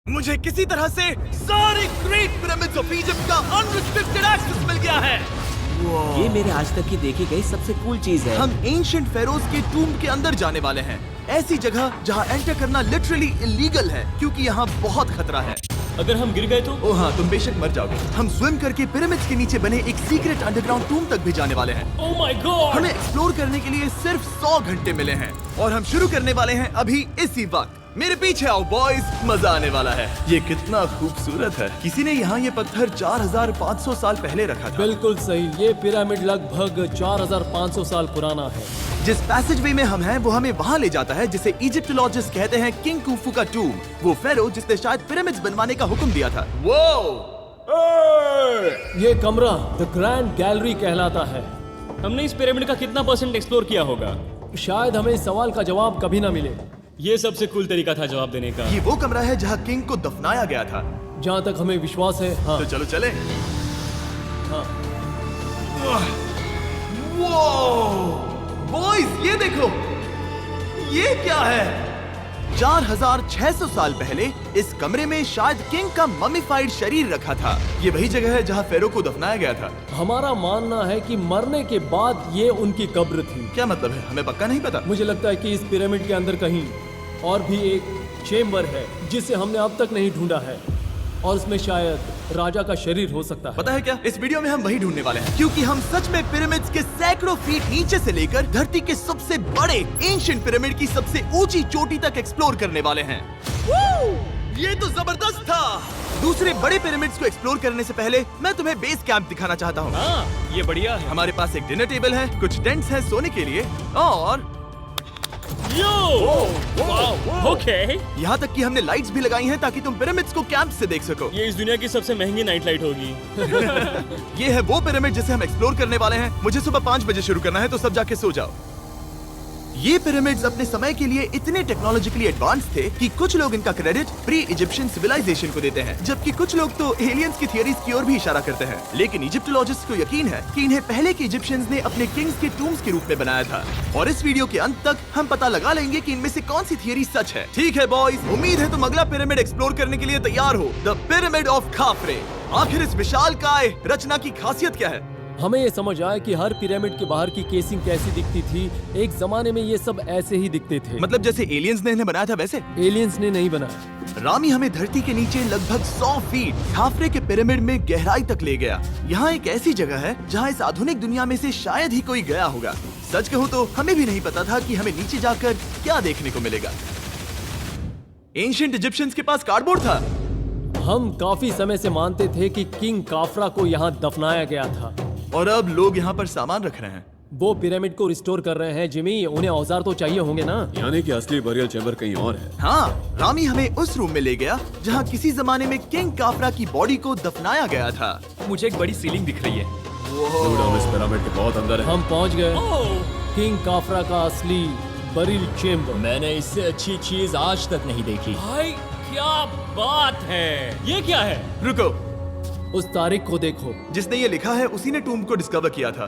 मुझे किसी तरह से सारे ग्रेट पिरामिड्स ऑफ इजिप्ट का अनरिस्ट्रिक्टेड एक्सेस मिल गया है। ये मेरे आज तक की देखी गई सबसे कूल चीज है। हम एंशिएंट फेरोज के टूम के अंदर जाने वाले हैं, ऐसी जगह जहाँ एंटर करना लिटरली इलीगल है क्योंकि यहाँ बहुत खतरा है। अगर हम गिर गए तो? ओ हाँ, तुम बेशक मर जाओगे। हम स्विम करके पिरामिड्स के नीचे बने एक सीक्रेट अंडरग्राउंड टूम तक भी जाने वाले हैं। Oh my God! हमें एक्सप्लोर करने के लिए सिर्फ 100 घंटे मिले हैं और हम शुरू करने वाले हैं अभी इसी वक्त। मेरे पीछे आओ बॉयज, मजा आने वाला है। ये कितना खूबसूरत है। किसी ने यहाँ ये पत्थर 4500 साल पहले रखा था। बिल्कुल सही, ये पिरामिड लगभग 4500 साल पुराना है। जिस पैसेजवे में हम हैं वो हमें वहाँ ले जाता है जिसे इजिप्टोलॉजिस्ट कहते हैं किंग कुफू का टूम, वो फेरो जिसने शायद पिरामिड्स बनवाने का हुक्म दिया था। ये कमरा द ग्रैंड गैलरी कहलाता है। हमने इस पिरामिड का कितना % एक्सप्लोर किया होगा? शायद हमें इस सवाल का जवाब कभी ना मिले। ये सबसे कूल तरीका था जवाब देने का। ये वो कमरा है जहाँ किंग को दफनाया गया था। जहाँ तक हमें विश्वास है। हाँ। तो चलो चले। हाँ। बॉयज ये देखो, ये क्या है? 4600 साल पहले इस कमरे में शायद किंग का मम्मीफाइड शरीर रखा था। ये वही जगह है जहाँ फेरो को दफनाया गया था। हमारा मानना है कि मरने के बाद ये उनकी कब्र थी। क्या मतलब है? हमें पक्का नहीं पता। मुझे लगता है कि इस पिरामिड के अंदर कहीं और भी एक चेम्बर है जिसे हमने अब तक नहीं ढूंढा है और उसमें शायद राजा का शरीर हो सकता है। पता है क्या, इस वीडियो में हम वही ढूंढने वाले हैं क्योंकि हम सच में पिरामिड्स के सैकड़ों फीट नीचे से लेकर धरती के सबसे बड़े एंशिएंट पिरामिड की सबसे ऊंची चोटी तक एक्सप्लोर करने वाले हैं। ये तो जबरदस्त था। दूसरे बड़े पिरामिड्स को एक्सप्लोर करने से पहले मैं तुम्हें बेस कैंप दिखाना चाहता हूँ। हाँ, ये बढ़िया है। हमारे पास एक डिनर टेबल है, कुछ टेंट्स हैं सोने के लिए और ओके। यहाँ तक कि हमने लाइट्स भी लगाई हैं ताकि तुम पिरामिड्स को कैंप से देख सको। ये इस दुनिया की सबसे महंगी नाइट लाइट होगी। ये है वो पिरामिड जिसे हम एक्सप्लोर करने वाले हैं। मुझे सुबह 5 बजे शुरू करना है तो सब जाके सो जाओ। ये पिरामिड्स अपने समय के लिए इतने टेक्नोलॉजिकली एडवांस थे कि कुछ लोग इनका क्रेडिट प्री इजिप्शियन सिविलाइजेशन को देते हैं, जबकि कुछ लोग तो एलियंस की थियरीज की ओर भी इशारा करते हैं। लेकिन इजिप्टोलॉजिस्ट को यकीन है कि इन्हें पहले के इजिप्शियंस ने अपने किंग्स के टूम्स के रूप में बनाया था। और इस वीडियो के अंत तक हम पता लगा लेंगे कि इनमें से कौन सी थियरी सच है। ठीक है बॉयज, उम्मीद है तुम अगला पिरामिड एक्सप्लोर करने के लिए तैयार हो, द पिरामिड ऑफ खाफरे। आखिर इस विशालकाय रचना की खासियत क्या है? हमें ये समझ आया कि हर पिरामिड के बाहर की केसिंग कैसी दिखती थी। एक जमाने में ये सब ऐसे ही दिखते थे। मतलब जैसे एलियंस ने इन्हें बनाया था वैसे? एलियंस ने नहीं बनाया। रामी हमें धरती के नीचे लगभग 100 फीट खाफरे के पिरामिड में गहराई तक ले गया। यहाँ एक ऐसी जगह है जहाँ इस आधुनिक दुनिया में से शायद ही कोई गया होगा। सच कहूँ तो हमें भी नहीं पता था कि हमें नीचे जाकर क्या देखने को मिलेगा। एंशिएंट इजिप्शियंस के पास कार्डबोर्ड था। हम काफी समय से मानते थे कि किंग काफरा को यहाँ दफनाया गया था और अब लोग यहाँ पर सामान रख रहे हैं। वो पिरामिड को रिस्टोर कर रहे हैं। जिमी, उन्हें औजार तो चाहिए होंगे ना? यानी कि असली बरियल चैम्बर कहीं और है। हाँ, रामी हमें उस रूम में ले गया जहाँ किसी जमाने में किंग काफरा की बॉडी को दफनाया गया था। मुझे एक बड़ी सीलिंग दिख रही है। डूड, हम इस पिरामिड के बहुत अंदर है। हम पहुँच गए किंग काफरा का असली बरियल चेम्बर। मैंने इससे अच्छी चीज आज तक नहीं देखी। भाई क्या बात है! ये क्या है? रुको, उस तारीख को देखो। जिसने ये लिखा है उसी ने टूम को डिस्कवर किया था।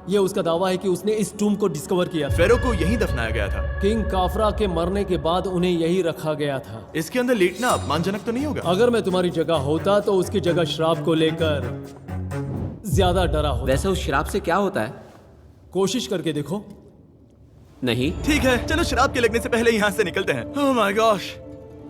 ये उसका दावा है कि उसने इस टूम को डिस्कवर किया था। फेरो को यहीं दफनाया गया था। किंग काफरा के मरने के बाद उन्हें यही रखा गया था। इसके अंदर लेटना अपमानजनक तो नहीं होगा? अगर मैं तुम्हारी जगह होता तो उसकी जगह शराब को लेकर ज्यादा डरा होता। वैसे उस शराब से क्या होता है? कोशिश करके देखो। नहीं। ठीक है, चलो शराब के लगने से पहले यहाँ से निकलते हैं। ओह माय गॉश,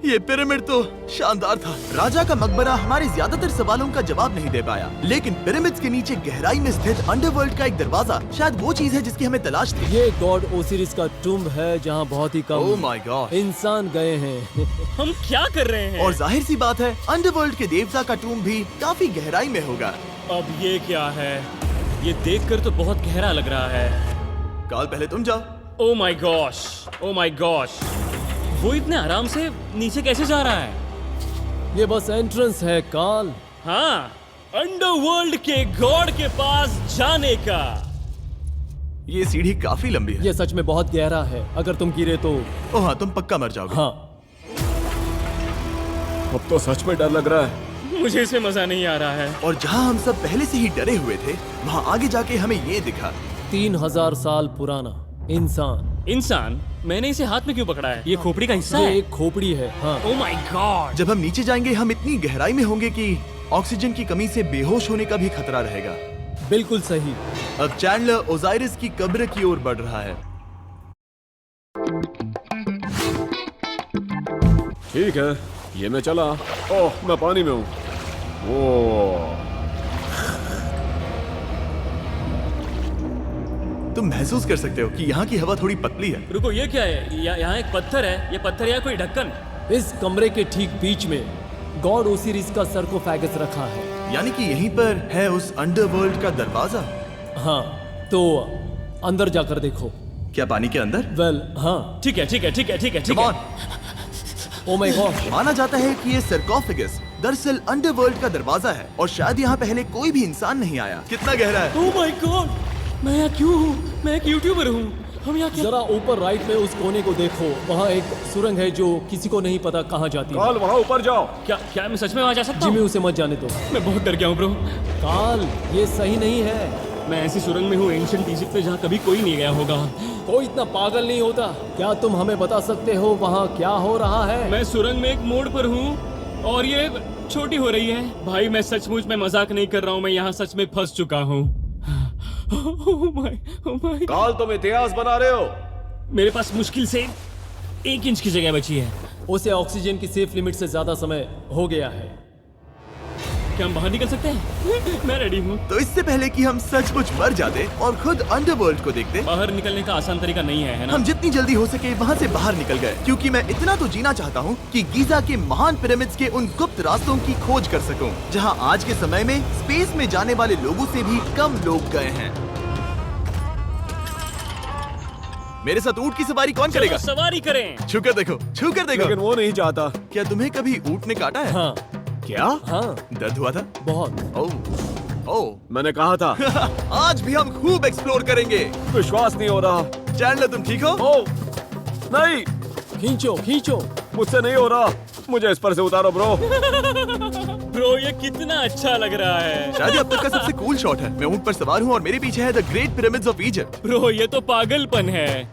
ये पिरामिड तो शानदार था। राजा का मकबरा हमारे ज्यादातर सवालों का जवाब नहीं दे पाया, लेकिन पिरामिड्स के नीचे गहराई में स्थित अंडरवर्ल्ड का एक दरवाजा शायद वो चीज है जिसकी हमें तलाश थी। ये गॉड ओसिरिस का टूम्ब है जहाँ बहुत ही ओह कम माय गॉड इंसान गए हैं। हम क्या कर रहे हैं? और जाहिर सी बात है अंडरवर्ल्ड के देवता का टूम्ब भी काफी गहराई में होगा। अब ये क्या है? ये देखकर तो बहुत गहरा लग रहा है। काल, पहले तुम जाओ। Oh my gosh, oh my gosh! वो इतने आराम से नीचे कैसे जा रहा है? ये बस एंट्रेंस है काल। हाँ, अंडरवर्ल्ड के गॉड के पास जाने का। ये सीढ़ी काफी लंबी है। ये सच में बहुत गहरा है। अगर तुम गिरे तो ओह हाँ, तुम पक्का मर जाओगे। हाँ। अब तो सच में डर लग रहा है। मुझे इसमें मजा नहीं आ रहा है। और जहाँ हम सब पहले से ही डरे हुए थे, वहाँ आगे जाके हमें ये दिखा। 3000 साल पुराना इंसान। इंसान? मैंने इसे हाथ में क्यों पकड़ा है? ये खोपड़ी का हिस्सा ये है। एक खोपड़ी है। हाँ, ओ माय गॉड। जब हम नीचे जाएंगे हम इतनी गहराई में होंगे कि ऑक्सीजन की कमी से बेहोश होने का भी खतरा रहेगा। बिल्कुल सही। अब चैंडलर ओजाइरिस की कब्र की ओर बढ़ रहा है। ठीक है, ये मैं चला। ओह, मैं पानी में हूँ। ओह, तुम महसूस कर सकते हो कि यहाँ की हवा थोड़ी पतली है। रुको, ये क्या है? यहाँ एक पत्थर है। ये पत्थर या कोई ढक्कन? इस कमरे के ठीक बीच में गॉड ओसिरिस का सरकोफेगस रखा है। यानी कि यहीं पर है उस अंडरवर्ल्ड का दरवाजा। हाँ, तो अंदर जाकर देखो। क्या पानी के अंदर? वेल, हाँ। ठीक है, ठीक है, ठीक है, ठीक है, ठीक Come है। on। ओ माय गॉड, माना जाता है कि ये सरकोफेगस दरअसल अंडरवर्ल्ड का दरवाजा है और शायद यहाँ पहले कोई भी इंसान नहीं आया। कितना गहरा है? ओ माय गॉड, मैं यहाँ क्यों हूँ? मैं एक यूट्यूबर हूँ। हम यहाँ क्या? जरा ऊपर राइट में उस कोने को देखो। वहाँ एक सुरंग है जो किसी को नहीं पता कहाँ जाती है। काल वहाँ ऊपर जाओ। क्या मैं सच में वहाँ जा सकता जिमी हूँ? उसे मत जाने दो। मैं बहुत डर गया हूँ ब्रो। काल, ये सही नहीं है। मैं ऐसी सुरंग में हूँ एंशिएंट इजिप्ट में जहाँ कभी कोई नहीं गया होगा। कोई इतना पागल नहीं होता। क्या तुम हमें बता सकते हो वहाँ क्या हो रहा है? मैं सुरंग में एक मोड़ पर हूँ और ये छोटी हो रही है। भाई मैं सचमुच में मजाक नहीं कर रहा हूँ। मैं यहाँ सच में फंस चुका हूँ। Oh my। काल, तुम इतिहास बना रहे हो। मेरे पास मुश्किल से 1 इंच की जगह बची है। उसे ऑक्सीजन की सेफ लिमिट से ज्यादा समय हो गया है। क्या हम बाहर निकल सकते हैं? मैं रेडी हूँ। तो इससे पहले कि हम सचमुच मर जाते और खुद अंडरवर्ल्ड को देखते, बाहर निकलने का आसान तरीका नहीं है ना? हम जितनी जल्दी हो सके वहाँ से बाहर निकल गए, क्योंकि मैं इतना तो जीना चाहता हूँ कि गीजा के महान पिरामिड्स के उन गुप्त रास्तों की खोज कर सकूं, जहाँ आज के समय में स्पेस में जाने वाले लोगों से भी कम लोग गए हैं। मेरे साथ ऊंट की सवारी कौन करेगा? चलो सवारी करें। छूकर देखो, छूकर देखो। लेकिन वो नहीं चाहता। क्या तुम्हें कभी ऊंट ने काटा है? हाँ, क्या? हाँ, दर्द हुआ था? बहुत। ओह, ओह। मैंने कहा था। आज भी हम खूब एक्सप्लोर करेंगे। विश्वास नहीं हो रहा। चैंडलर तुम ठीक हो? ओह, नहीं, खींचो, खींचो। मुझसे नहीं हो रहा। मुझे इस पर से उतारो ब्रो। ब्रो ये कितना अच्छा लग रहा है। शायद ये अब तक का सबसे कूल शॉट है। मैं ऊंट पर सवार हूँ और मेरे पीछे है the great pyramids of Egypt. Bro ये तो पागलपन है।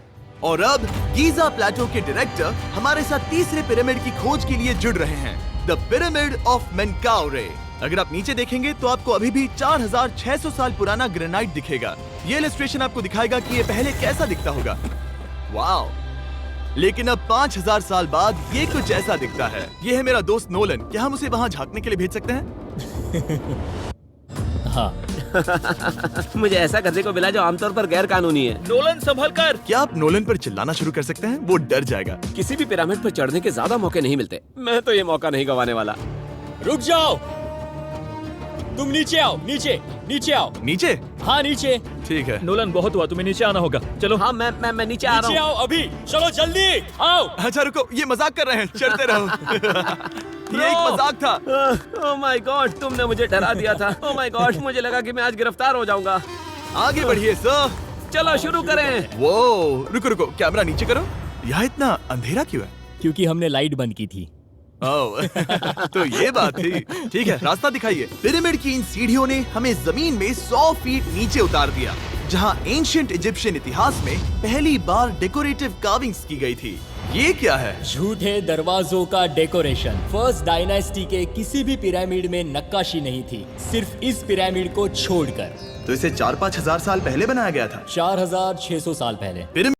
और अब गीजा प्लेटो के डायरेक्टर हमारे साथ तीसरे पिरामिड की खोज के लिए जुड़ रहे हैं, द पिरामिड ऑफ मेनकाउरे। अगर आप नीचे देखेंगे तो आपको अभी भी 4600 साल पुराना ग्रेनाइट दिखेगा। ये इलस्ट्रेशन आपको दिखाएगा कि ये पहले कैसा दिखता होगा। वाओ! लेकिन अब 5000 साल बाद ये कुछ ऐसा दिखता है। ये है मेरा दोस्त नोलन। क्या हम उसे वहाँ झांकने के लिए भेज सकते हैं? हाँ। मुझे ऐसा करने को मिला जो आमतौर पर गैर कानूनी है। नोलन संभल कर। क्या आप नोलन पर चिल्लाना शुरू कर सकते हैं? वो डर जाएगा। किसी भी पिरामिड पर चढ़ने के ज्यादा मौके नहीं मिलते। मैं तो ये मौका नहीं गंवाने वाला। रुक जाओ। तुम नीचे आओ, नीचे नीचे आओ। नीचे? हाँ नीचे। ठीक है। नोलन बहुत हुआ, तुम्हें नीचे आना होगा। चलो। हाँ, मैं नीचे आ नीचे रहा हूँ। आओ अभी। चलो जल्दी आओ। अच्छा रुको, ये मजाक कर रहे हैं। चढ़ते रहो। ये एक मजाक था। ओह माय गॉड, तुमने मुझे डरा दिया था। ओह माय गॉड, मुझे लगा कि मैं आज गिरफ्तार हो जाऊंगा। आगे बढ़िए सर। चलो शुरू करें। वो रुको रुको, कैमरा नीचे करो। यहाँ इतना अंधेरा क्यों है? क्योंकि हमने लाइट बंद की थी। ओह, तो ये बात थी। ठीक है, रास्ता दिखाइए। पिरामिड की इन सीढ़ियों ने हमें जमीन में 100 फीट नीचे उतार दिया, जहाँ एंशिएंट इजिप्शियन इतिहास में पहली बार डेकोरेटिव कार्विंग्स की गई थी। ये क्या है? झूठे दरवाजों का डेकोरेशन। फर्स्ट डायनेस्टी के किसी भी पिरामिड में नक्काशी नहीं थी, सिर्फ इस पिरामिड को छोड़कर। तो इसे 4-5 हजार साल पहले बनाया गया था। 4600 साल पहले। पिरामिड